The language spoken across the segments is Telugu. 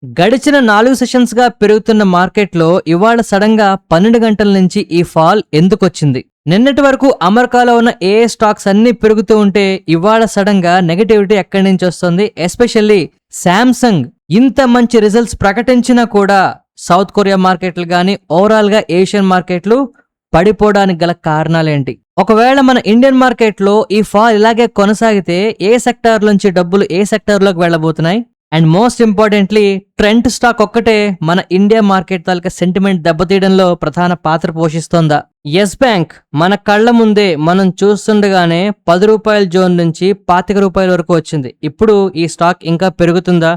గడిచిన 4 సెషన్స్ గా పెరుగుతున్న మార్కెట్లో ఇవాళ సడన్ గా 12 గంటల నుంచి ఈ ఫాల్ ఎందుకొచ్చింది? నిన్నటి వరకు అమెరికాలో ఉన్న ఏ స్టాక్స్ అన్ని పెరుగుతూ ఉంటే ఇవాళ సడన్ గా నెగటివిటీ ఎక్కడి నుంచి వస్తుంది? ఎస్పెషల్లీ శాంసంగ్ ఇంత మంచి రిజల్ట్స్ ప్రకటించినా కూడా సౌత్ కొరియా మార్కెట్లు గానీ ఓవరాల్ గా ఏషియన్ మార్కెట్లు పడిపోవడానికి గల కారణాలేంటి? ఒకవేళ మన ఇండియన్ మార్కెట్లో ఈ ఫాల్ ఇలాగే కొనసాగితే ఏ సెక్టార్ నుంచి డబ్బులు ఏ సెక్టార్ లోకి వెళ్ళబోతున్నాయి? And most importantly Trent stock ఒక్కటే మన ఇండియా మార్కెట్ తాలూకా సెంటిమెంట్ దెబ్బతీయడంలో ప్రధాన పాత్ర పోషిస్తోందా? ఎస్ బ్యాంక్ మన కళ్ళ ముందే మనం చూస్తుండగానే 10 రూపాయల జోన్ నుంచి 25 రూపాయల వరకు వచ్చింది. ఇప్పుడు ఈ స్టాక్ ఇంకా పెరుగుతుందా?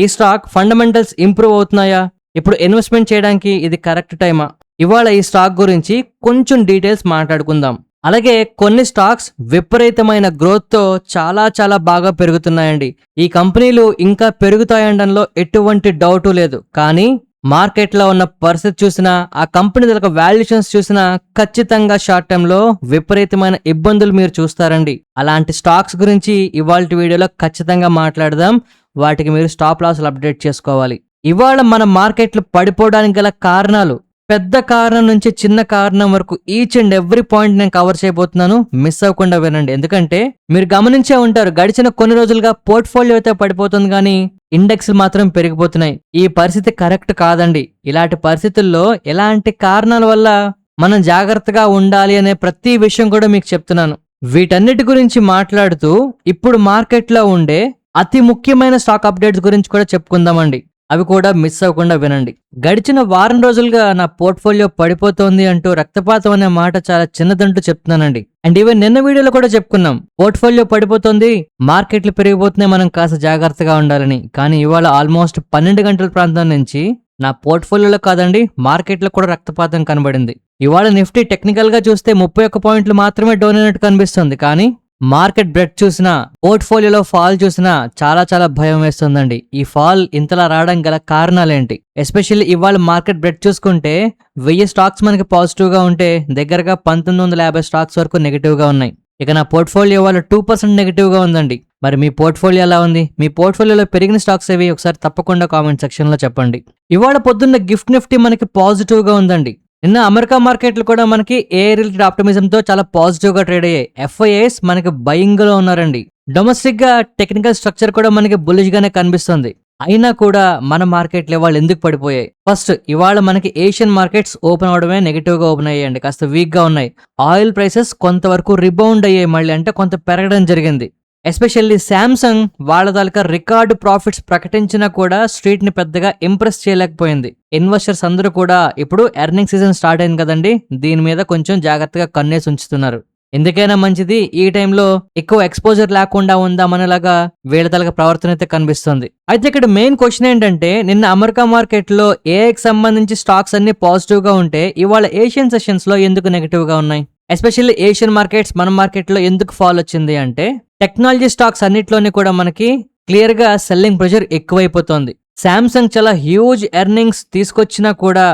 ఈ స్టాక్ ఫండమెంటల్స్ ఇంప్రూవ్ అవుతున్నాయా? ఇప్పుడు ఇన్వెస్ట్మెంట్ చేయడానికి ఇది కరెక్ట్ టైమా? ఇవాళ ఈ స్టాక్ గురించి కొంచెం డీటెయిల్స్ మాట్లాడుకుందాం. అలాగే కొన్ని స్టాక్స్ విపరీతమైన గ్రోత్ తో చాలా బాగా పెరుగుతున్నాయండి. ఈ కంపెనీలు ఇంకా పెరుగుతాయనడంలో ఎటువంటి డౌట్ లేదు. కానీ మార్కెట్లో ఉన్న పరిస్థితి చూసినా, ఆ కంపెనీ వాల్యుయేషన్స్ చూసినా ఖచ్చితంగా షార్ట్ టర్మ్ లో విపరీతమైన ఇబ్బందులు మీరు చూస్తారండి. అలాంటి స్టాక్స్ గురించి ఇవాళ వీడియోలో ఖచ్చితంగా మాట్లాడదాం. వాటికి మీరు స్టాప్ లాస్లు అప్డేట్ చేసుకోవాలి. ఇవాళ మన మార్కెట్లు పడిపోవడానికి గల కారణాలు, పెద్ద కారణం నుంచి చిన్న కారణం వరకు ఈచ్ అండ్ ఎవ్రీ పాయింట్ నేను కవర్ చేయబోతున్నాను. మిస్ అవ్వకుండా వినండి. ఎందుకంటే మీరు గమనించే ఉంటారు, గడిచిన కొన్ని రోజులుగా పోర్ట్ఫోలియో అయితే పడిపోతుంది కానీ ఇండెక్స్ మాత్రం పెరిగిపోతున్నాయి. ఈ పరిస్థితి కరెక్ట్ కాదండి. ఇలాంటి పరిస్థితుల్లో ఎలాంటి కారణాల వల్ల మనం జాగ్రత్తగా ఉండాలి అనే ప్రతి విషయం కూడా మీకు చెప్తున్నాను. వీటన్నిటి గురించి మాట్లాడుతూ ఇప్పుడు మార్కెట్లో ఉండే అతి ముఖ్యమైన స్టాక్ అప్డేట్స్ గురించి కూడా చెప్పుకుందామండి. అవి కూడా మిస్ అవ్వకుండా వినండి. గడిచిన వారం రోజులుగా నా పోర్ట్ఫోలియో పడిపోతోంది అంటూ రక్తపాతం అనే మాట చాలా చిన్నదంటూ చెప్తున్నానండి. అండ్ ఈవెన్ నిన్న వీడియోలో కూడా చెప్పుకున్నాం, పోర్ట్ఫోలియో పడిపోతుంది, మార్కెట్లు పెరిగిపోతున్నాయి, మనం కాస్త జాగ్రత్తగా ఉండాలని. కానీ ఇవాళ ఆల్మోస్ట్ 12 గంటల ప్రాంతం నుంచి నా పోర్ట్ఫోలియోలో కాదండి, మార్కెట్లో కూడా రక్తపాతం కనబడింది. ఇవాళ నిఫ్టీ టెక్నికల్ గా చూస్తే 31 పాయింట్లు మాత్రమే డౌన్ అయినట్టు కనిపిస్తుంది. కానీ మార్కెట్ బ్రెడ్ చూసినా, పోర్ట్ఫోలియోలో ఫాల్ చూసినా చాలా భయం వేస్తుందండి. ఈ ఫాల్ ఇంతలా రావడం గల కారణాలేంటి? ఎస్పెషల్లీ ఇవాళ మార్కెట్ బ్రెడ్ చూసుకుంటే 1000 స్టాక్స్ మనకి పాజిటివ్ గా ఉంటే దగ్గరగా 1950 స్టాక్స్ వరకు నెగిటివ్ గా ఉన్నాయి. ఇక నా పోర్ట్ఫోలియో వాళ్ళ 2% నెగిటివ్ గా ఉందండి. మరి మీ పోర్ట్ఫోలియో ఎలా ఉంది? మీ పోర్ట్ఫోలియోలో పెరిగిన స్టాక్స్ ఏవి? ఒకసారి తప్పకుండా కామెంట్ సెక్షన్ లో చెప్పండి. ఇవాళ పొద్దున్న గిఫ్ట్ నిఫ్టీ మనకి పాజిటివ్ గా ఉందండి. నిన్న అమెరికా మార్కెట్లు కూడా మనకి ఏ రిలేటెడ్ ఆప్టిమిజం తో చాలా పాజిటివ్ గా ట్రేడ్ అయ్యాయి. ఎఫ్ఐఎస్ మనకి బయింగ్ లో ఉన్నారండి. డొమెస్టిక్ గా టెక్నికల్ స్ట్రక్చర్ కూడా మనకి బులిష్ గానే కనిపిస్తుంది. అయినా కూడా మన మార్కెట్లు ఇవాళ ఎందుకు పడిపోయాయి? ఫస్ట్, ఇవాళ మనకి ఏషియన్ మార్కెట్స్ ఓపెన్ అవడమే నెగిటివ్ గా ఓపెన్ అయ్యాయండి. కాస్త వీక్ గా ఉన్నాయి. ఆయిల్ ప్రైసెస్ కొంతవరకు రిబౌండ్ అయ్యాయి, మళ్ళీ అంటే కొంత పెరగడం జరిగింది. ఎస్పెషల్లీ శాంసంగ్ వాళ్ళ తాలూకా రికార్డు ప్రాఫిట్స్ ప్రకటించినా కూడా స్ట్రీట్ ని పెద్దగా ఇంప్రెస్ చేయలేకపోయింది. ఇన్వెస్టర్స్ అందరూ కూడా ఇప్పుడు ఎర్నింగ్ సీజన్ స్టార్ట్ అయింది కదండి, దీని మీద కొంచెం జాగ్రత్తగా కన్నేసి ఉంచుతున్నారు. ఎందుకైనా మంచిది ఈ టైంలో ఎక్కువ ఎక్స్పోజర్ లేకుండా ఉందామనేలాగా వీళ్ళ తాలూకా ప్రవర్తన అయితే కనిపిస్తుంది. అయితే ఇక్కడ మెయిన్ క్వశ్చన్ ఏంటంటే, నిన్న అమెరికా మార్కెట్ లో ఏఐకి సంబంధించి స్టాక్స్ అన్ని పాజిటివ్ గా ఉంటే ఇవాళ ఏషియన్ సెషన్స్ లో ఎందుకు నెగిటివ్ గా ఉన్నాయి? ఎస్పెషల్లీ ఏషియన్ మార్కెట్స్ మన మార్కెట్ లో ఎందుకు ఫాల్ వచ్చింది అంటే, టెక్నాలజీ స్టాక్స్ అన్నిట్లోనే కూడా మనకి క్లియర్ గా సెల్లింగ్ ప్రెషర్ ఎక్కువైపోతుంది. శాంసంగ్ చాలా హ్యూజ్ ఎర్నింగ్స్ తీసుకొచ్చినా కూడా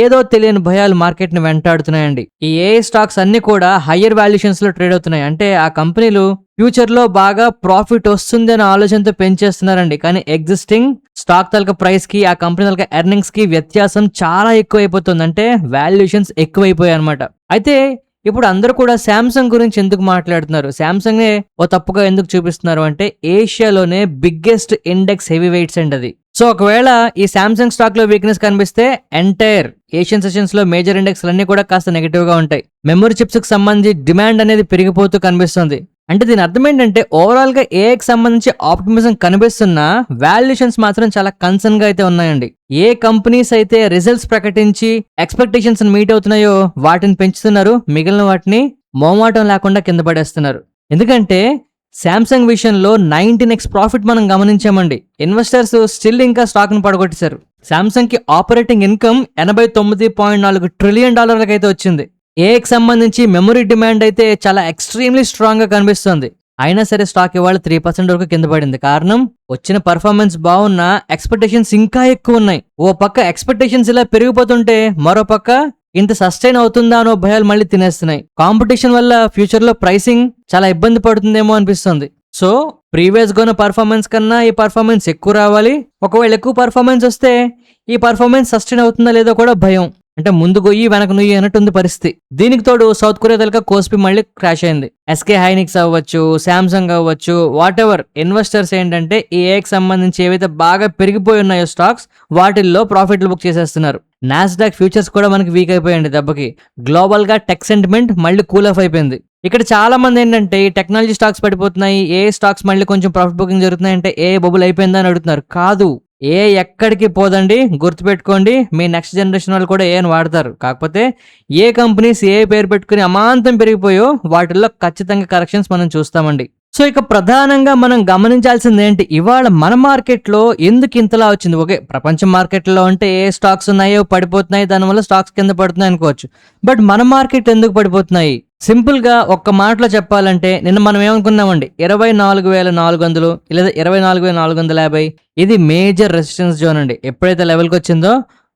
ఏదో తెలియని భయాలు మార్కెట్ ని వెంటాడుతున్నాయండి. ఈ ఏఐ స్టాక్స్ అన్ని కూడా హయ్యర్ వాల్యుయేషన్స్ లో ట్రేడ్ అవుతున్నాయి. అంటే ఆ కంపెనీలు ఫ్యూచర్ లో బాగా ప్రాఫిట్ వస్తుంది అనే ఆలోచనతో పెంచేస్తున్నారండి. కానీ ఎగ్జిస్టింగ్ స్టాక్ తలక ప్రైస్ కి ఆ కంపెనీ తలక ఎర్నింగ్స్ కి వ్యత్యాసం చాలా ఎక్కువైపోతుంది. అంటే వాల్యుయేషన్స్ ఎక్కువైపోయాయి అనమాట. అయితే ఇప్పుడు అందరూ కూడా శాంసంగ్ గురించి ఎందుకు మాట్లాడుతున్నారు? శాంసంగ్ నే ఓ తప్పుగా ఎందుకు చూపిస్తున్నారు అంటే, ఏషియాలోనే బిగ్గెస్ట్ ఇండెక్స్ హెవీ వెయిట్స్ అండి అది. సో ఒకవేళ ఈ శాంసంగ్ స్టాక్ లో వీక్నెస్ కనిపిస్తే ఎంటైర్ ఏషియన్ సెషన్స్ లో మేజర్ ఇండెక్స్ అన్ని కూడా కాస్త నెగిటివ్ గా ఉంటాయి. మెమరీ చిప్స్ కి సంబంధించి డిమాండ్ అనేది పెరిగిపోతూ కనిపిస్తుంది. అంటే దీని అర్థం ఏంటంటే, ఓవరాల్ గా ఏఐకి సంబంధించి ఆప్టిమిజం కనిపిస్తున్న వాల్యుయేషన్స్ మాత్రం చాలా కన్సర్న్ గా అయితే ఉన్నాయండి. ఏ కంపెనీస్ అయితే రిజల్ట్స్ ప్రకటించి ఎక్స్పెక్టేషన్స్ మీట్ అవుతున్నాయో వాటిని పెంచుతున్నారు, మిగిలిన వాటిని మోమాటం లేకుండా కింద పడేస్తున్నారు. ఎందుకంటే శాంసంగ్ విషయంలో 19x ప్రాఫిట్ మనం గమనించామండి. ఇన్వెస్టర్స్ స్టిల్ ఇంకా స్టాక్ ను పడగొట్టేశారు. శాంసంగ్ కి ఆపరేటింగ్ ఇన్కమ్ $89.4 ట్రిలియన్ అయితే వచ్చింది. ఏఐకి సంబంధించి మెమరీ డిమాండ్ అయితే చాలా ఎక్స్ట్రీమ్లీ స్ట్రాంగ్ గా కనిపిస్తుంది. అయినా సరే స్టాక్ ఇవాళ 3% వరకు కింద పడింది. కారణం, వచ్చిన పర్ఫార్మెన్స్ బాగున్నా ఎక్స్పెక్టేషన్స్ ఇంకా ఎక్కువ ఉన్నాయి. ఓ పక్క ఎక్స్పెక్టేషన్స్ ఇలా పెరిగిపోతుంటే మరో పక్క ఇంత సస్టైన్ అవుతుందా అనో భయాలు మళ్ళీ తినేస్తున్నాయి. కాంపిటీషన్ వల్ల ఫ్యూచర్ లో ప్రైసింగ్ చాలా ఇబ్బంది పడుతుందేమో అనిపిస్తుంది. సో ప్రీవియస్ గా ఉన్న పర్ఫార్మెన్స్ కన్నా ఈ పర్ఫార్మెన్స్ ఎక్కువ రావాలి. ఒకవేళ ఎక్కువ పర్ఫార్మెన్స్ వస్తే ఈ పర్ఫార్మెన్స్ సస్టైన్ అవుతుందా లేదో కూడా భయం. అంటే ముందు గొయ్యి వెనక నుయ్యి అన్నట్టు ఉంది పరిస్థితి. దీనికి తోడు సౌత్ కొరియా తలక కోస్పి మళ్ళీ క్రాష్ అయింది. ఎస్కే హైనిక్స్ అవ్వచ్చు, శాంసంగ్ అవ్వచ్చు, వాట్ ఎవర్ ఇన్వెస్టర్స్ ఏంటంటే ఈ ఏకి సంబంధించి ఏవైతే బాగా పెరిగిపోయి ఉన్నాయో స్టాక్స్ వాటిల్లో ప్రాఫిట్లు బుక్ చేసేస్తున్నారు. నాస్డాక్ ఫ్యూచర్స్ కూడా మనకి వీక్ అయిపోయాయండి దెబ్బకి. గ్లోబల్ గా టెక్ సెంటిమెంట్ మళ్ళీ కూల్ ఆఫ్ అయిపోయింది. ఇక్కడ చాలా మంది ఏంటంటే ఈ టెక్నాలజీ స్టాక్స్ పడిపోతున్నాయి, ఏ స్టాక్స్ మళ్ళీ కొంచెం ప్రాఫిట్ బుకింగ్ జరుగుతున్నాయి అంటే ఏ బబుల్ అయిపోయిందా అని అడుగుతున్నారు. కాదు, ఏ ఎక్కడికి పోదండి. గుర్తుపెట్టుకోండి, మీ నెక్స్ట్ జనరేషన్ వాళ్ళు కూడా ఏ అని వాడతారు. కాకపోతే ఏ కంపెనీస్ ఏ పేరు పెట్టుకుని అమాంతం పెరిగిపోయో వాటిల్లో ఖచ్చితంగా కరెక్షన్స్ మనం చూస్తామండి. సో ఇక ప్రధానంగా మనం గమనించాల్సింది ఏంటి, ఇవాళ మన మార్కెట్లో ఎందుకు ఇంతలా వచ్చింది? ఓకే, ప్రపంచ మార్కెట్లో అంటే ఏ స్టాక్స్ ఉన్నాయో పడిపోతున్నాయి, దానివల్ల స్టాక్స్ కింద పడుతున్నాయి అనుకోవచ్చు. బట్ మన మార్కెట్ ఎందుకు పడిపోతున్నాయి? సింపుల్ గా ఒక్క మాటలో చెప్పాలంటే నిన్న మనం ఏమనుకున్నామండి, 24,400 లేదా 24,450 ఇది మేజర్ రెసిస్టెన్స్ జోన్ అండి. ఎప్పుడైతే లెవెల్కి వచ్చిందో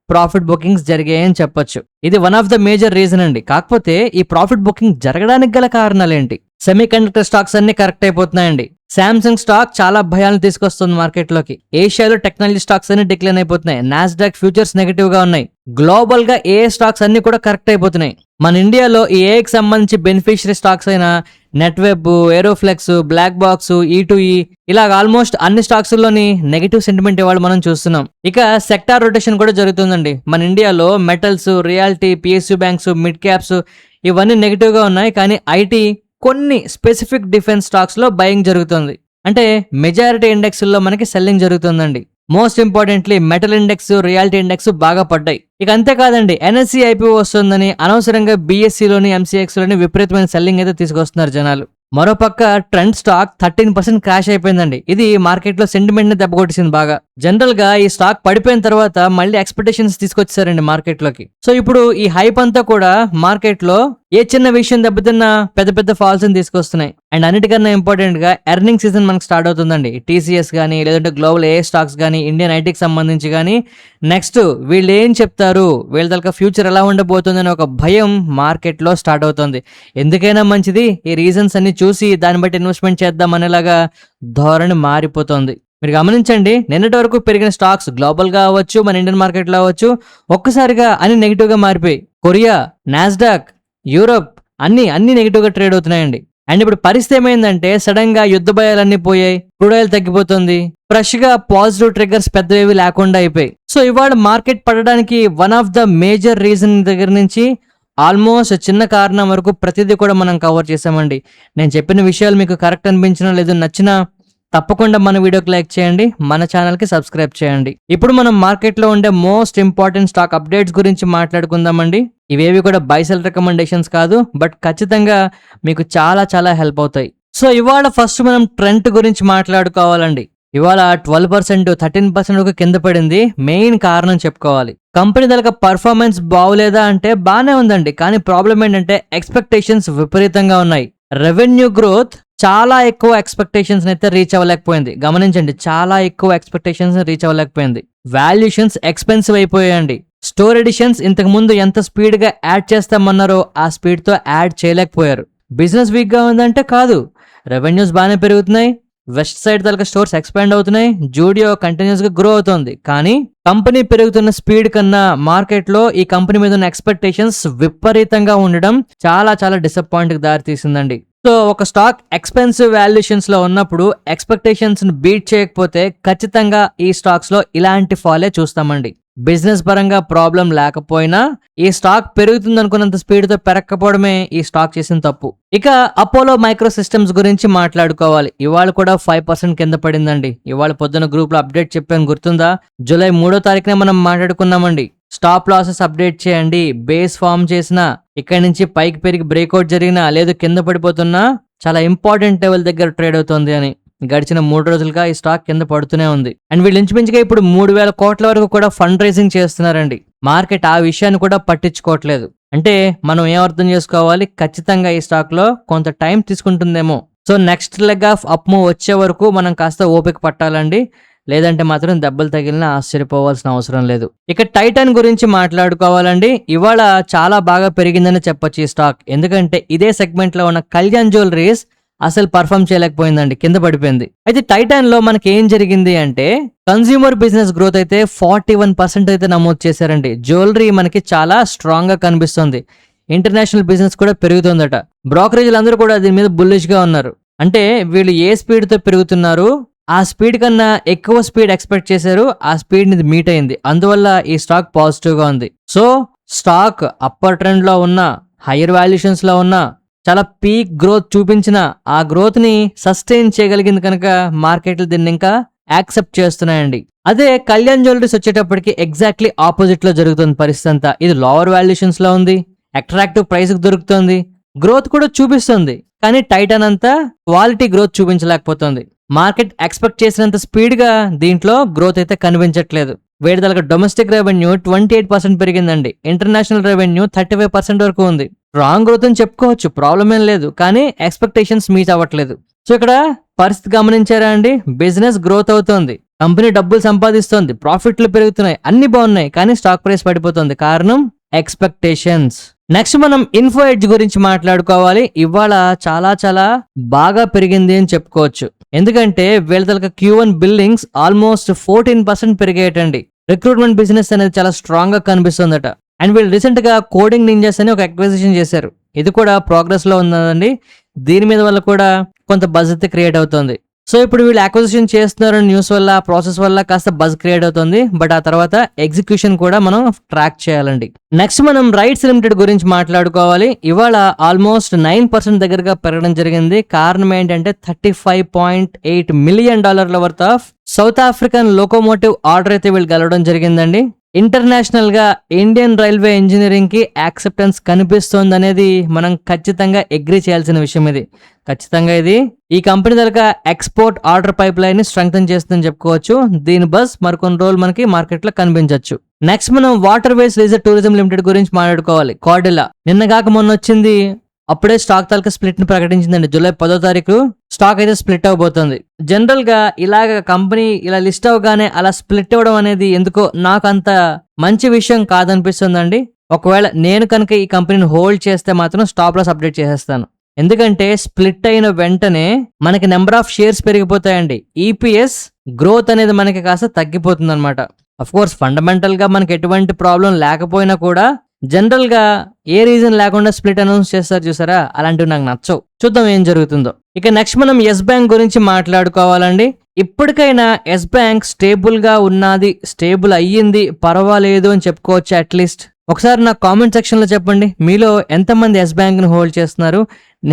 ప్రాఫిట్ బుకింగ్స్ జరిగాయని చెప్పొచ్చు. ఇది one of the major reason అండి. కాకపోతే ఈ ప్రాఫిట్ బుకింగ్ జరగడానికి గల కారణాలు ఏంటి? సెమీ కండక్టర్ స్టాక్స్ అన్ని కరెక్ట్ అయిపోతున్నాయండి. శాంసంగ్ స్టాక్ చాలా భయాలను తీసుకొస్తుంది మార్కెట్లోకి. ఏషియాలో టెక్నాలజీ స్టాక్స్ అన్ని డిక్లైన్ అయిపోతున్నాయి. నాస్డాక్ ఫ్యూచర్స్ నెగిటివ్ గా ఉన్నాయి. గ్లోబల్ గా ఏ స్టాక్స్ అన్ని కూడా కరెక్ట్ అయిపోతున్నాయి. మన ఇండియాలో ఈ ఏకి సంబంధించి బెనిఫిషియరీ స్టాక్స్ అయిన నెట్వెబ్, ఏరోఫ్లెక్స్, బ్లాక్ బాక్స్, E2E ఇలా ఆల్మోస్ట్ అన్ని స్టాక్స్ లోని నెగిటివ్ సెంటిమెంట్ ఇవాళ మనం చూస్తున్నాం. ఇక సెక్టార్ రొటేషన్ కూడా జరుగుతుందండి. మన ఇండియాలో metals, reality, PSU banks, mid caps ఇవన్నీ నెగిటివ్ గా ఉన్నాయి. కానీ ఐటీ, కొన్ని స్పెసిఫిక్ డిఫెన్స్ స్టాక్స్ లో బయింగ్ జరుగుతుంది. అంటే మెజారిటీ ఇండెక్స్ లో మనకి సెల్లింగ్ జరుగుతుందండి. Most importantly metal index, reality index బాగా పడ్డాయి. ఇక అంతేకాదండి, NSE IPO వస్తుందని అనవసరంగా BSE లోని, MCX లోని విపరీతమైన సెల్లింగ్ అయితే తీసుకొస్తున్నారు జనాలు. మరోపక్క ట్రెండ్ స్టాక్ 13% క్రాష్ అయిపోయిందండి. ఇది మార్కెట్ లో సెంటిమెంట్ ని దెబ్బకొట్టేసింది బాగా. జనరల్ గా ఈ స్టాక్ పడిపోయిన తర్వాత మళ్ళీ ఎక్స్పెక్టేషన్స్ తీసుకొచ్చారండి మార్కెట్ లోకి. సో ఇప్పుడు ఈ హైప్ అంతా కూడా మార్కెట్ లో ఏ చిన్న విషయం దెబ్బతిన్నా పెద్ద పెద్ద ఫాల్స్ ని తీసుకొస్తున్నాయి. అండ్ అన్నిటికన్నా ఇంపార్టెంట్ గా ఎర్నింగ్ సీజన్ మనకు స్టార్ట్ అవుతుందండి. TCS గానీ, లేదంటే గ్లోబల్ ఏ స్టాక్స్ గానీ, ఇండియన్ ఐటీకి సంబంధించి గానీ నెక్స్ట్ వీళ్ళు ఏం చెప్తారు, వీళ్ళ తలక ఫ్యూచర్ ఎలా ఉండబోతుంది అని ఒక భయం మార్కెట్ లో స్టార్ట్ అవుతుంది. ఎందుకైనా మంచిది ఈ రీజన్స్ అన్ని చూసి దాన్ని బట్టి ఇన్వెస్ట్మెంట్ చేద్దాం అనేలాగా ధోరణి మారిపోతుంది. మీరు గమనించండి, నిన్నటి వరకు పెరిగిన స్టాక్స్ గ్లోబల్ గా అవ్వచ్చు, మన ఇండియన్ మార్కెట్ లో అవ్వచ్చు, ఒక్కసారిగా అన్ని నెగిటివ్ గా మారిపోయి కొరియా, నాస్డాక్, యూరోప్ అన్ని నెగిటివ్ గా ట్రేడ్ అవుతున్నాయండి. అండ్ ఇప్పుడు పరిస్థితి ఏమైందంటే సడన్ గా యుద్ధ భయాలన్నీ పోయాయి, క్రూడ్ ఆయిల్ తగ్గిపోతుంది, ఫ్రెష్ గా పాజిటివ్ ట్రిగ్గర్స్ పెద్దవి లేకుండా అయిపోయి. సో ఇవాళ మార్కెట్ పడడానికి one of the major reason దగ్గర నుంచి ఆల్మోస్ట్ చిన్న కారణం వరకు ప్రతిదీ కూడా మనం కవర్ చేసామండి. నేను చెప్పిన విషయాలు మీకు కరెక్ట్ అనిపించినా లేదు నచ్చినా తప్పకుండా మన వీడియోకి లైక్ చేయండి, మన ఛానల్కి సబ్స్క్రైబ్ చేయండి. ఇప్పుడు మనం మార్కెట్లో ఉండే మోస్ట్ ఇంపార్టెంట్ స్టాక్ అప్డేట్స్ గురించి మాట్లాడుకుందామండి. ఇవేవి కూడా బై సెల్ రికమెండేషన్స్ కాదు, బట్ ఖచ్చితంగా మీకు చాలా చాలా హెల్ప్ అవుతాయి. సో ఇవాళ ఫస్ట్ మనం ట్రెండ్ గురించి మాట్లాడుకోవాలండి. ఇవాళ 12%, 13% కింద పడింది. మెయిన్ కారణం చెప్పుకోవాలి, కంపెనీ తలక పర్ఫార్మెన్స్ బాగులేదా అంటే బానే ఉందండి. కానీ ప్రాబ్లం ఏంటంటే ఎక్స్పెక్టేషన్స్ విపరీతంగా ఉన్నాయి. రెవెన్యూ గ్రోత్ చాలా ఎక్కువ ఎక్స్పెక్టేషన్స్ అయితే రీచ్ అవ్వలేకపోయింది. గమనించండి, చాలా ఎక్కువ ఎక్స్పెక్టేషన్స్ రీచ్ అవ్వలేకపోయింది. వాల్యుయేషన్స్ ఎక్స్పెన్సివ్ అయిపోయాయండి. స్టోర్ ఎడిషన్స్ ఇంతకు ముందు ఎంత స్పీడ్ గా యాడ్ చేస్తామన్నారో ఆ స్పీడ్ తో యాడ్ చేయలేకపోయారు. బిజినెస్ వీక్ గా ఉందంటే కాదు, రెవెన్యూస్ బాగానే పెరుగుతున్నాయి. వెస్ట్ సైడ్ తలక స్టోర్స్ ఎక్స్పాండ్ అవుతున్నాయి. జూడియో కంటిన్యూస్ గా గ్రో అవుతుంది. కానీ కంపెనీ పెరుగుతున్న స్పీడ్ కన్నా మార్కెట్ లో ఈ కంపెనీ మీద ఉన్న ఎక్స్పెక్టేషన్స్ విపరీతంగా ఉండడం చాలా చాలా డిసప్పాయింట్ కి దారి తీసిందండి. సో ఒక స్టాక్ ఎక్స్పెన్సివ్ వాల్యుయేషన్స్ లో ఉన్నప్పుడు ఎక్స్పెక్టేషన్స్ ని బీట్ చేయకపోతే ఖచ్చితంగా ఈ స్టాక్స్ లో ఇలాంటి ఫాలే చూస్తామండి. బిజినెస్ పరంగా ప్రాబ్లం లేకపోయినా ఈ స్టాక్ పెరుగుతుంది అనుకున్నంత స్పీడ్ తో పెరగకపోవడమే ఈ స్టాక్ చేసిన తప్పు. ఇక అపోలో మైక్రో సిస్టమ్స్ గురించి మాట్లాడుకోవాలి. ఇవాళ కూడా 5% కింద పడిందండి. ఇవాళ పొద్దున గ్రూప్ లో అప్డేట్ చెప్పాను, గుర్తుందా? జూలై 3వ తారీఖునే మనం మాట్లాడుకున్నామండి. స్టాప్ లాసెస్ అప్డేట్ చేయండి. బేస్ ఫామ్ చేసినా, ఇక్కడి నుంచి పైకి పెరిగి బ్రేక్అవుట్ జరిగినా, లేదు కింద పడిపోతున్నా చాలా ఇంపార్టెంట్ లెవెల్ దగ్గర ట్రేడ్ అవుతుంది అని. గడిచిన 3 రోజులుగా ఈ స్టాక్ కింద పడుతూనే ఉంది. అండ్ వీళ్ళు ఇంచుమించుగా ఇప్పుడు 3,000 కోట్ల వరకు కూడా ఫండ్ రైజింగ్ చేస్తున్నారండి. మార్కెట్ ఆ విషయాన్ని కూడా పట్టించుకోవట్లేదు. అంటే మనం ఏం అర్థం చేసుకోవాలి, ఖచ్చితంగా ఈ స్టాక్ లో కొంత టైం తీసుకుంటుందేమో. So next leg of up move వచ్చే వరకు మనం కాస్త ఓపిక పట్టాలండి. లేదంటే మాత్రం దెబ్బలు తగిలినా ఆశ్చర్యపోవాల్సిన అవసరం లేదు. ఇక టైటాన్ గురించి మాట్లాడుకోవాలండి. ఇవాళ చాలా బాగా పెరిగిందని చెప్పొచ్చు ఈ స్టాక్. ఎందుకంటే ఇదే సెగ్మెంట్ లో ఉన్న కళ్యాణ్ జ్యువెలరీస్ అసలు పర్ఫామ్ చేయలేకపోయిందండి, కింద పడిపోయింది. అయితే టైటాన్ లో మనకి ఏం జరిగింది అంటే కన్స్యూమర్ బిజినెస్ గ్రోత్ అయితే 41% అయితే నమోదు చేశారండి. జ్యువెలరీ మనకి చాలా స్ట్రాంగ్ గా కనిపిస్తుంది. ఇంటర్నేషనల్ బిజినెస్ కూడా పెరుగుతుందట. బ్రోకరేజీలు అందరూ కూడా దీని మీద బుల్లిష్ గా ఉన్నారు. అంటే వీళ్ళు ఏ స్పీడ్ తో పెరుగుతున్నారు, ఆ స్పీడ్ కన్నా ఎక్కువ స్పీడ్ ఎక్స్పెక్ట్ చేశారు, ఆ స్పీడ్ ని మీట్ అయింది. అందువల్ల ఈ స్టాక్ పాజిటివ్ గా ఉంది. సో స్టాక్ అప్పర్ ట్రెండ్ లో ఉన్న, హైయర్ వాల్యుయేషన్స్ లో ఉన్న, చాలా పీక్ గ్రోత్ చూపించిన ఆ గ్రోత్ ని సస్టైన్ చేయగలిగింది కనుక మార్కెట్లు దీన్ని ఇంకా యాక్సెప్ట్ చేస్తున్నాయండి. అదే కళ్యాణ్ జ్యువెలరీస్ వచ్చేటప్పటికి ఎగ్జాక్ట్లీ ఆపోజిట్ లో జరుగుతుంది పరిస్థితి అంతా. ఇది లోవర్ వాల్యుయేషన్స్ లో ఉంది, అట్రాక్టివ్ ప్రైస్ కి దొరుకుతుంది, గ్రోత్ కూడా చూపిస్తుంది. కానీ టైటాన్ అంతా క్వాలిటీ గ్రోత్ చూపించలేకపోతుంది. మార్కెట్ ఎక్స్పెక్ట్ చేసినంత స్పీడ్ గా దీంట్లో గ్రోత్ అయితే కనిపించట్లేదు. వేడిదలక డొమెస్టిక్ రెవెన్యూ 28% పెరిగిందండి. ఇంటర్నేషనల్ రెవెన్యూ 35% వరకు ఉంది. రాంగ్ గ్రోత్ అని చెప్పుకోవచ్చు, ప్రాబ్లం ఏం లేదు. కానీ ఎక్స్పెక్టేషన్స్ మీట్ అవ్వట్లేదు. సో ఇక్కడ పరిస్థితి గమనించారా అండి? బిజినెస్ గ్రోత్ అవుతోంది, కంపెనీ డబ్బులు సంపాదిస్తోంది, ప్రాఫిట్లు పెరుగుతున్నాయి, అన్ని బాగున్నాయి, కానీ స్టాక్ ప్రైస్ పడిపోతుంది. కారణం ఎక్స్పెక్టేషన్స్. నెక్స్ట్ మనం ఇన్ఫో ఎడ్జ్ గురించి మాట్లాడుకోవాలి. ఇవాళ చాలా చాలా బాగా పెరిగింది అని చెప్పుకోవచ్చు. ఎందుకంటే వీళ్ళ Q1 బిల్లింగ్స్ ఆల్మోస్ట్ 14% పెరిగాయటండి. రిక్రూట్మెంట్ బిజినెస్ అనేది చాలా స్ట్రాంగ్ గా కనిపిస్తుందట. అండ్ వీళ్ళు రీసెంట్ గా కోడింగ్ నింజాస్ అని ఒక అక్విజిషన్ చేశారు. ఇది కూడా ప్రోగ్రెస్ లో ఉందండి. దీని మీద వల్ల కూడా కొంత బజ్ అయితే క్రియేట్ అవుతుంది. సో ఇప్పుడు వీళ్ళు అక్విజిషన్ చేస్తున్నారని న్యూస్ వల్ల, ప్రాసెస్ వల్ల కాస్త బజ్ క్రియేట్ అవుతుంది. బట్ ఆ తర్వాత ఎగ్జిక్యూషన్ కూడా మనం ట్రాక్ చేయాలండి. నెక్స్ట్ మనం రైట్స్ లిమిటెడ్ గురించి మాట్లాడుకోవాలి. ఇవాళ ఆల్మోస్ట్ 9% దగ్గరగా పెరగడం జరిగింది. కారణం ఏంటంటే $35.8 million worth of south African locomotive order అయితే వీళ్ళు గెలవడం జరిగిందండి. ఇంటర్నేషనల్ గా ఇండియన్ రైల్వే ఇంజనీరింగ్ కి యాక్సెప్టెన్స్ కనిపిస్తోంది అనేది మనం ఖచ్చితంగా అగ్రీ చేయాల్సిన విషయం. ఇది ఖచ్చితంగా ఇది ఈ కంపెనీ దగ్గర ఎక్స్పోర్ట్ ఆర్డర్ పైప్ లైన్ ని స్ట్రెంగ్తన్ చేస్తుందని చెప్పుకోవచ్చు. దీని బస్ మరికొన్ని రోజులు మనకి మార్కెట్ లో కనిపించవచ్చు. నెక్స్ట్ మనం water ways leisure tourism limited గురించి మాట్లాడుకోవాలి. కార్డిలా నిన్నగాక మొన్న వచ్చింది. అప్పుడే స్టాక్ తాలూకా స్ప్లిట్ ని ప్రకటించిందండి. జూలై 10వ తారీఖు స్టాక్ అయితే స్ప్లిట్ అవబోతుంది. జనరల్ గా ఇలాగ కంపెనీ ఇలా లిస్ట్ అవగానే అలా స్ప్లిట్ అవ్వడం అనేది ఎందుకో నాకు అంత మంచి విషయం కాదనిపిస్తుందండి. ఒకవేళ నేను కనుక ఈ కంపెనీని హోల్డ్ చేస్తే మాత్రం స్టాప్ లాస్ అప్డేట్ చేసేస్తాను. ఎందుకంటే స్ప్లిట్ అయిన వెంటనే మనకి నెంబర్ ఆఫ్ షేర్స్ పెరిగిపోతాయండి. ఈపీఎస్ గ్రోత్ అనేది మనకి కాస్త తగ్గిపోతుంది అనమాట. అఫ్ కోర్స్ ఫండమెంటల్ గా మనకి ఎటువంటి ప్రాబ్లం లేకపోయినా కూడా జనరల్ గా ఏ రీజన్ లేకుండా స్ప్లిట్ అనౌన్స్ చేస్తారు చూసారా, అలాంటివి నాకు నచ్చవు. చూద్దాం ఏం జరుగుతుందో. ఇక నెక్స్ట్ మనం ఎస్ బ్యాంక్ గురించి మాట్లాడుకోవాలండి. ఇప్పటికైనా ఎస్ బ్యాంక్ స్టేబుల్ గా ఉన్నది, స్టేబుల్ అయ్యింది, పర్వాలేదు అని చెప్పుకోవచ్చు అట్లీస్ట్. ఒకసారి నాకు కామెంట్ సెక్షన్ లో చెప్పండి, మీలో ఎంతమంది ఎస్ బ్యాంక్ ని హోల్డ్ చేస్తున్నారు?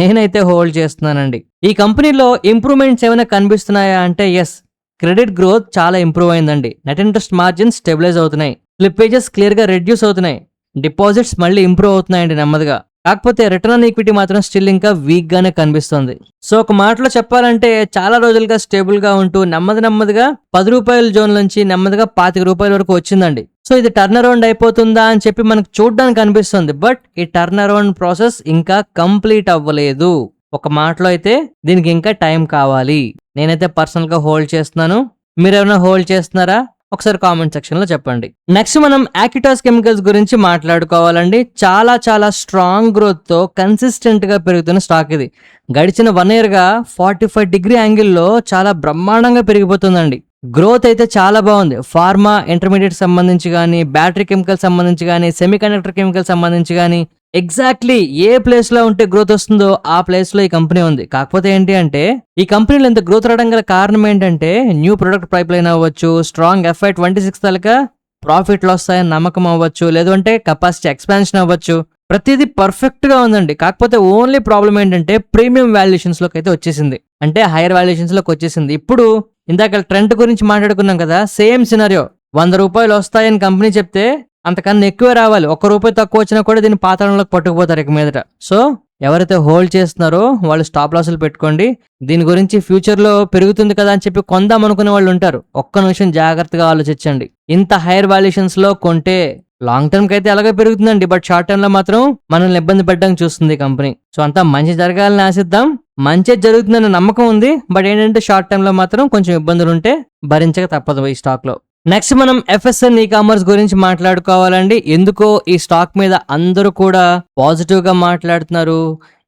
నేనైతే హోల్డ్ చేస్తున్నానండి. ఈ కంపెనీలో ఇంప్రూవ్మెంట్స్ ఏమైనా కనిపిస్తున్నాయా అంటే ఎస్, క్రెడిట్ గ్రోత్ చాలా ఇంప్రూవ్ అయిందండి. నెట్ ఇంట్రెస్ట్ మార్జిన్స్ స్టెబిలైజ్ అవుతున్నాయి, స్లిప్పేజెస్ క్లియర్ గా రెడ్యూస్ అవుతున్నాయి, డిపాజిట్స్ మళ్ళీ ఇంప్రూవ్ అవుతున్నాయండి నెమ్మదిగా. కాకపోతే రిటర్న్ ఆన్ ఈక్విటీ మాత్రం స్టిల్ ఇంకా వీక్ గానే కనిపిస్తుంది. సో ఒక మాటలో చెప్పాలంటే చాలా రోజులుగా స్టేబుల్ గా ఉంటూ నెమ్మదిగా ₹10 జోన్ నుంచి నెమ్మదిగా ₹25 వరకు వచ్చిందండి. సో ఇది టర్న్ అరౌండ్ అయిపోతుందా అని చెప్పి మనకు చూడడానికి అనిపిస్తుంది. బట్ ఈ టర్న్ అరౌండ్ ప్రాసెస్ ఇంకా కంప్లీట్ అవ్వలేదు. ఒక మాటలో అయితే దీనికి ఇంకా టైం కావాలి. నేనైతే పర్సనల్ గా హోల్డ్ చేస్తున్నాను. మీరేమైనా హోల్డ్ చేస్తున్నారా? ఒకసారి కామెంట్ సెక్షన్ లో చెప్పండి. నెక్స్ట్ మనం ఆక్యుటాస్ కెమికల్స్ గురించి మాట్లాడుకోవాలండి. చాలా చాలా స్ట్రాంగ్ గ్రోత్ తో కన్సిస్టెంట్ గా పెరుగుతున్న స్టాక్ ఇది. గడిచిన 1 year గా 45 డిగ్రీ యాంగిల్లో చాలా బ్రహ్మాండంగా పెరిగిపోతుందండి. గ్రోత్ అయితే చాలా బాగుంది. ఫార్మా ఇంటర్మీడియట్ సంబంధించి కానీ, బ్యాటరీ కెమికల్ సంబంధించి కానీ, సెమీ కండక్టర్ కెమికల్ సంబంధించి కానీ, ఎగ్జాక్ట్లీ ఏ ప్లేస్ లో ఉంటే గ్రోత్ వస్తుందో ఆ ప్లేస్ లో ఈ కంపెనీ ఉంది. కాకపోతే ఏంటి అంటే ఈ కంపెనీలో ఇంత గ్రోత్ రావడం గల కారణం ఏంటంటే న్యూ ప్రొడక్ట్ పైప్ లైన్ అవ్వచ్చు, స్ట్రాంగ్ FY26 తాలూకా ప్రాఫిట్లు వస్తాయని నమ్మకం అవ్వచ్చు, లేదు అంటే కెపాసిటీ ఎక్స్పాన్షన్ అవ్వచ్చు. ప్రతిదీ పర్ఫెక్ట్ గా ఉందండి. కాకపోతే ఓన్లీ ప్రాబ్లం ఏంటంటే ప్రీమియం వాల్యుయేషన్స్ లోకి అయితే వచ్చేసింది, అంటే హైయర్ వాల్యుయేషన్స్ లోకి వచ్చేసింది. ఇప్పుడు ఇందాక ట్రెండ్ గురించి మాట్లాడుకున్నాం కదా, సేమ్ సినారియో. ₹100 వస్తాయని కంపెనీ చెప్తే అంతకన్నా ఎక్కువ రావాలి. ₹1 తక్కువ వచ్చినా కూడా దీన్ని పాతాళంలోకి పట్టుకుపోతారు ఇక మీదట. సో ఎవరైతే హోల్డ్ చేస్తున్నారో వాళ్ళు స్టాప్ లాసులు పెట్టుకోండి. దీని గురించి ఫ్యూచర్ లో పెరుగుతుంది కదా అని చెప్పి కొందాం అనుకునే వాళ్ళు ఉంటారు. ఒక్క నిమిషం జాగ్రత్తగా ఆలోచించండి. ఇంత హైయర్ వాల్యుయేషన్స్ లో కొంటే లాంగ్ టర్మ్ కి అయితే అలాగే పెరుగుతుందండి. బట్ షార్ట్ టర్మ్ లో మాత్రం మనల్ని ఇబ్బంది పెట్టడానికి చూస్తుంది కంపెనీ. సో అంతా మంచి జరగాలని ఆశిద్దాం. మంచి జరుగుతుందన్న నమ్మకం ఉంది. బట్ ఏంటంటే షార్ట్ టర్మ్ లో మాత్రం కొంచెం ఇబ్బందులు ఉంటే భరించక తప్పదు ఈ స్టాక్ లో. నెక్స్ట్ మనం FSN ఈ-కామర్స్ గురించి మాట్లాడుకోవాలండి. ఎందుకో ఈ స్టాక్ మీద అందరూ కూడా పాజిటివ్ గా మాట్లాడుతున్నారు,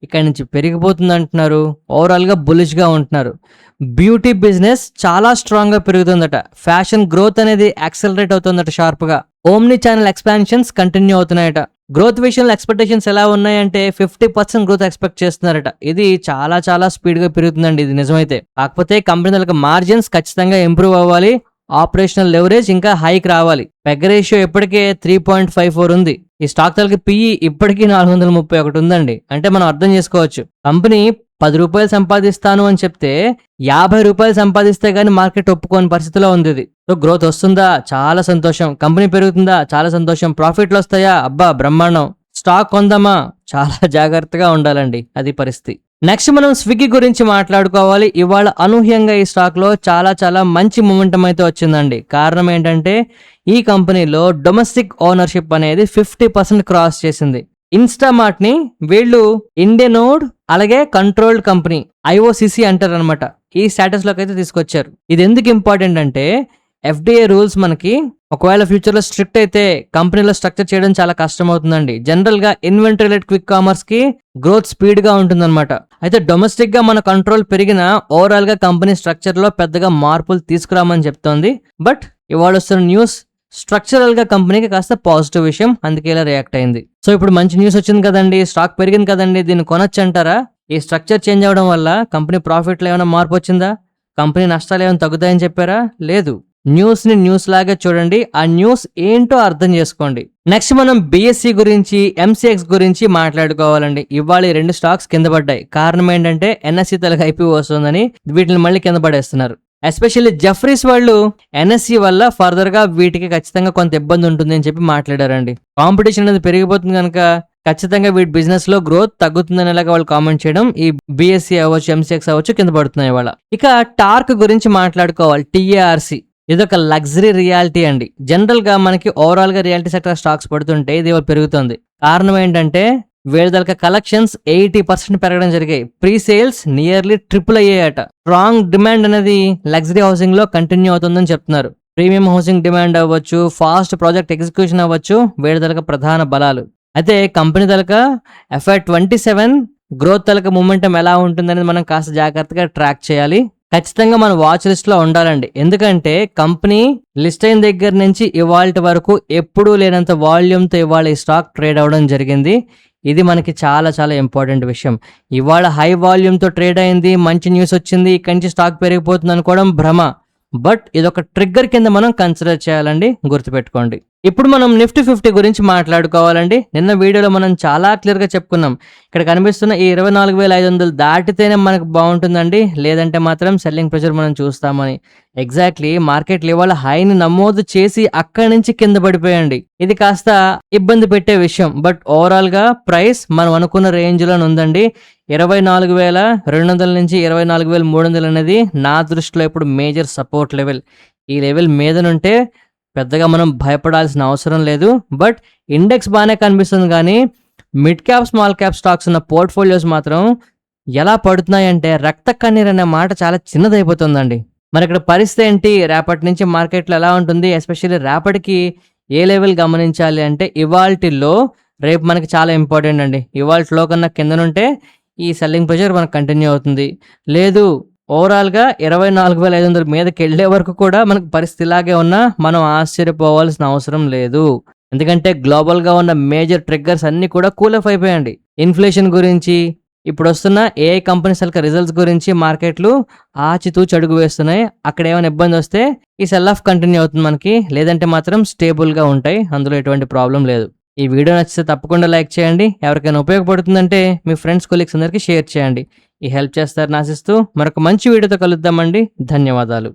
ఇక్కడ నుంచి పెరిగిపోతుంది అంటున్నారు, ఓవరాల్ గా బులిష్ గా ఉంటున్నారు. బ్యూటీ బిజినెస్ చాలా స్ట్రాంగ్ గా పెరుగుతుందట, ఫ్యాషన్ గ్రోత్ అనేది యాక్సలరేట్ అవుతుందట షార్ప్ గా, ఓమ్ని ఛానల్ ఎక్స్పాన్షన్స్ కంటిన్యూ అవుతున్నాయట. గ్రోత్ విషయంలో ఎక్స్పెక్టేషన్స్ ఎలా ఉన్నాయంటే 50% గ్రోత్ ఎక్స్పెక్ట్ చేస్తున్నారట. ఇది చాలా చాలా స్పీడ్ గా పెరుగుతుందండి, ఇది నిజమైతే. కాకపోతే కంపెనీలకు మార్జిన్స్ ఖచ్చితంగా ఇంప్రూవ్ అవ్వాలి, ఆపరేషనల్ లెవరేజ్ ఇంకా హైక్ రావాలి. పెగ్ రేషియో ఇప్పటికే 3.54 ఉంది. ఈ స్టాక్ తలకి పిఈ ఇప్పటికీ 431 ఉందండి. అంటే మనం అర్థం చేసుకోవచ్చు, కంపెనీ 10 రూపాయలు సంపాదిస్తాను అని చెప్తే 50 రూపాయలు సంపాదిస్తే గానీ మార్కెట్ ఒప్పుకోని పరిస్థితిలో ఉంది ఇది. సో గ్రోత్ వస్తుందా, చాలా సంతోషం. కంపెనీ పెరుగుతుందా, చాలా సంతోషం. ప్రాఫిట్లు వస్తాయా, అబ్బా బ్రహ్మాండం. స్టాక్ కొందామా, చాలా జాగ్రత్తగా ఉండాలండి, అది పరిస్థితి. నెక్స్ట్ మనం స్విగ్గీ గురించి మాట్లాడుకోవాలి. ఇవాళ అనూహ్యంగా ఈ స్టాక్ లో చాలా చాలా మంచి మూమెంటం అయితే వచ్చిందండి. కారణం ఏంటంటే ఈ కంపెనీలో డొమెస్టిక్ ఓనర్షిప్ అనేది 50% క్రాస్ చేసింది. ఇన్స్టామార్ట్ ని వీళ్ళు ఇండియనోడ్ అలాగే కంట్రోల్డ్ కంపెనీ IOCC అంటారు అనమాట, ఈ స్టేటస్ లోకి అయితే తీసుకొచ్చారు. ఇది ఎందుకు ఇంపార్టెంట్ అంటే FDA రూల్స్ మనకి ఒకవేళ ఫ్యూచర్ లో స్ట్రిక్ట్ అయితే కంపెనీలో స్ట్రక్చర్ చేయడం చాలా కష్టం అవుతుందండి. జనరల్ గా ఇన్వెంటరీ రిలేటెడ్ క్విక్ కామర్స్ కి గ్రోత్ స్పీడ్ గా ఉంటుందన్నమాట. అయితే డొమెస్టిక్ గా మన కంట్రోల్ పెరిగిన ఓవరాల్ గా కంపెనీ స్ట్రక్చర్ లో పెద్దగా మార్పులు తీసుకురామని చెప్తోంది. బట్ ఇవాళ వస్తున్న న్యూస్ స్ట్రక్చరల్ గా కంపెనీకి కాస్త పాజిటివ్ విషయం, అందుకే ఇలా రియాక్ట్ అయింది. సో ఇప్పుడు మంచి న్యూస్ వచ్చింది కదండి, స్టాక్ పెరిగింది కదండి, దీన్ని కొనొచ్చు అంటారా? ఈ స్ట్రక్చర్ చేంజ్ అవడం వల్ల కంపెనీ ప్రాఫిట్లో ఏమైనా మార్పు వచ్చిందా? కంపెనీ నష్టాలు ఏమైనా తగ్గుతాయని చెప్పారా? లేదు. న్యూస్ ని న్యూస్ లాగా చూడండి, ఆ న్యూస్ ఏంటో అర్థం చేసుకోండి. నెక్స్ట్ మనం BSE గురించి, MCX గురించి మాట్లాడుకోవాలండి. ఇవాళ 2 స్టాక్స్ కింద పడ్డాయి. కారణం ఏంటంటే NSE తలకి IPO వస్తుందని వీటిని మళ్ళీ కింద పడేస్తున్నారు. ఎస్పెషల్లీ జెఫ్రీస్ వాళ్ళు NSE వల్ల ఫర్దర్ గా వీటికి ఖచ్చితంగా కొంత ఇబ్బంది ఉంటుంది అని చెప్పి మాట్లాడారండి. కాంపిటీషన్ అనేది పెరిగిపోతుంది కనుక ఖచ్చితంగా వీటి బిజినెస్ లో గ్రోత్ తగ్గుతుందని ఇలాగా వాళ్ళు కామెంట్ చేయడం ఈ BSE అవ్వచ్చు, MCX అవ్వచ్చు కింద పడుతున్నాయి ఇవాళ. ఇక టార్క్ గురించి మాట్లాడుకోవాలి, TARC. ఇదొక లగ్జరీ రియాలిటీ అండి. జనరల్ గా మనకి ఓవరాల్ గా రియాలిటీ సెక్టర్ స్టాక్స్ పడుతుంటే ఇది పెరుగుతుంది. కారణం ఏంటంటే వీళ్ళ కలెక్షన్స్ 80% పెరగడం జరిగాయి. ప్రీ సేల్స్ నియర్లీ ట్రిపుల్ అయ్యాయట. స్ట్రాంగ్ డిమాండ్ అనేది లగ్జరీ హౌసింగ్ లో కంటిన్యూ అవుతుందని చెప్తున్నారు. ప్రీమియం హౌసింగ్ డిమాండ్ అవ్వచ్చు, ఫాస్ట్ ప్రాజెక్ట్ ఎగ్జిక్యూషన్ అవ్వచ్చు, వీళ్ళ ప్రధాన బలాలు. అయితే కంపెనీ FY27 గ్రోత్ మూమెంటం ఎలా ఉంటుందనేది మనం కాస్త జాగ్రత్తగా ట్రాక్ చేయాలి. ఖచ్చితంగా మన వాచ్ లిస్ట్ లో ఉండాలండి. ఎందుకంటే కంపెనీ లిస్ట్ అయిన దగ్గర నుంచి ఇవాళ వరకు ఎప్పుడూ లేనంత వాల్యూమ్ తో ఇవాళ ఈ స్టాక్ ట్రేడ్ అవడం జరిగింది. ఇది మనకి చాలా చాలా ఇంపార్టెంట్ విషయం. ఇవాళ హై వాల్యూమ్ తో ట్రేడ్ అయింది, మంచి న్యూస్ వచ్చింది, ఇక్కడి నుంచి స్టాక్ పెరిగిపోతుంది అనుకోవడం భ్రమ. బట్ ఇదొక ట్రిగ్గర్ కింద మనం కన్సిడర్ చేయాలండి, గుర్తుపెట్టుకోండి. ఇప్పుడు మనం నిఫ్టీ 50 గురించి మాట్లాడుకోవాలండి. నిన్న వీడియోలో మనం చాలా క్లియర్ గా చెప్పుకున్నాం, ఇక్కడ కనిపిస్తున్న ఈ 24,500 దాటితేనే మనకు బాగుంటుందండి, లేదంటే మాత్రం సెల్లింగ్ ప్రెషర్ మనం చూస్తామని. ఎగ్జాక్ట్లీ మార్కెట్లు ఇవాళ హైని నమోదు చేసి అక్కడి నుంచి కింద పడిపోయండి. ఇది కాస్త ఇబ్బంది పెట్టే విషయం. బట్ ఓవరాల్ గా ప్రైస్ మనం అనుకున్న రేంజ్ లో ఉందండి. 24,200 నుంచి 24,300 అనేది నా దృష్టిలో ఇప్పుడు మేజర్ సపోర్ట్ లెవెల్. ఈ లెవెల్ మీదనుంటే పెద్దగా మనం భయపడాల్సిన అవసరం లేదు. బట్ ఇండెక్స్ బాగానే కనిపిస్తుంది, కానీ mid cap small cap stocks ఉన్న పోర్ట్ఫోలియోస్ మాత్రం ఎలా పడుతున్నాయంటే రక్త కన్నీరు అనే మాట చాలా చిన్నదైపోతుందండి. మరి ఇక్కడ పరిస్థితి ఏంటి, రేపటి నుంచి మార్కెట్లో ఎలా ఉంటుంది, ఎస్పెషల్లీ రేపటికి ఏ లెవెల్ గమనించాలి అంటే ఇవాల్టిలో రేపు మనకి చాలా ఇంపార్టెంట్ అండి. ఇవాల్టిలో కన్నా కిందనుంటే ఈ సెల్లింగ్ ప్రెషర్ మనకు కంటిన్యూ అవుతుంది. లేదు ఓవరాల్గా 24,500 మీదకి వెళ్ళే వరకు కూడా మనకు పరిస్థితి ఇలాగే ఉన్నా మనం ఆశ్చర్యపోవాల్సిన అవసరం లేదు. ఎందుకంటే గ్లోబల్గా ఉన్న మేజర్ ట్రిగ్గర్స్ అన్ని కూడా కూల్ ఆఫ్ అయిపోయాయండి. ఇన్ఫ్లేషన్ గురించి, ఇప్పుడు వస్తున్న AI కంపెనీస్ రిజల్ట్స్ గురించి మార్కెట్లు ఆచితూచి అడుగు వేస్తున్నాయి. అక్కడ ఏమైనా ఇబ్బంది వస్తే ఈ సెల్ ఆఫ్ కంటిన్యూ అవుతుంది మనకి, లేదంటే మాత్రం స్టేబుల్గా ఉంటాయి, అందులో ఎటువంటి ప్రాబ్లం లేదు. ఈ వీడియో నచ్చితే తప్పకుండా లైక్ చేయండి. ఎవరికైనా ఉపయోగపడుతుందంటే మీ ఫ్రెండ్స్ కొలీగ్స్ అందరికీ షేర్ చేయండి. ఈ హెల్ప్ చేస్తారని ఆశిస్తూ మరొక మంచి వీడియోతో కలుద్దామండి. ధన్యవాదాలు.